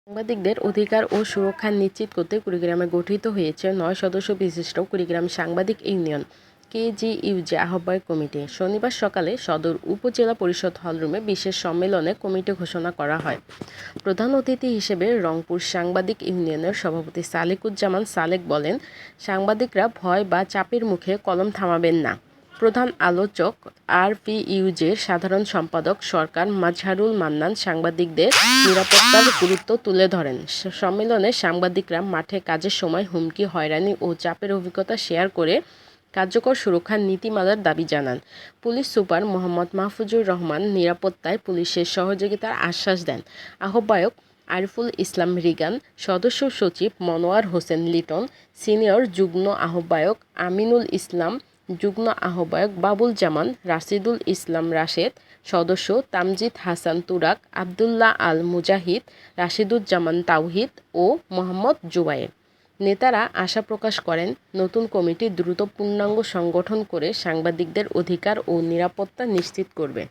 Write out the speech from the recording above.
সাংবাদিকদের অধিকার ও সুরক্ষা নিশ্চিত করতে কুড়িগ্রামে গঠিত হয়েছে ৯ সদস্য বিশিষ্ট কুড়িগ্রাম সাংবাদিক ইউনিয়ন কেজিইউজে আহ্বায়ক কমিটি। শনিবার সকালে সদর উপজেলা পরিষদ হলরুমে বিশেষ সম্মেলনে কমিটি ঘোষণা করা হয়। প্রধান অতিথি হিসেবে রংপুর সাংবাদিক ইউনিয়নের সভাপতি সালেকুজ্জামান সালেক বলেন, সাংবাদিকরা ভয় বা চাপের মুখে কলম থামাবেন না। প্রধান আলোচক আরপিইউজের সাধারণ সম্পাদক সরকার মাজহারুল মান্নান সাংবাদিকদের নিরাপত্তার গুরুত্ব তুলে ধরেন। সম্মেলনে সাংবাদিকরা মাঠে কাজের সময় হুমকি, হয়রানি ও চাপের অভিজ্ঞতা শেয়ার করে কার্যকর সুরক্ষার নীতিমালার দাবি জানান। পুলিশ সুপার মোহাম্মদ মাহফুজুর রহমান নিরাপত্তায় পুলিশের সহযোগিতার আশ্বাস দেন। আহ্বায়ক আরিফুল ইসলাম রিগান, সদস্য সচিব মনোয়ার হোসেন লিটন, সিনিয়র যুগ্ম আহ্বায়ক আমিনুল ইসলাম, যুগ্ম আহ্বায়ক বাবুল জামান, রাশিদুল ইসলাম রাশেদ, সদস্য তামজিদ হাসান তুরাক, আবদুল্লাহ আল মুজাহিদ, রাশিদুজ্জামান তাওহিদ ও মোহাম্মদ জুবায়ের। নেতারা আশা প্রকাশ করেন, নতুন কমিটি দ্রুত পূর্ণাঙ্গ সংগঠন করে সাংবাদিকদের অধিকার ও নিরাপত্তা নিশ্চিত করবে।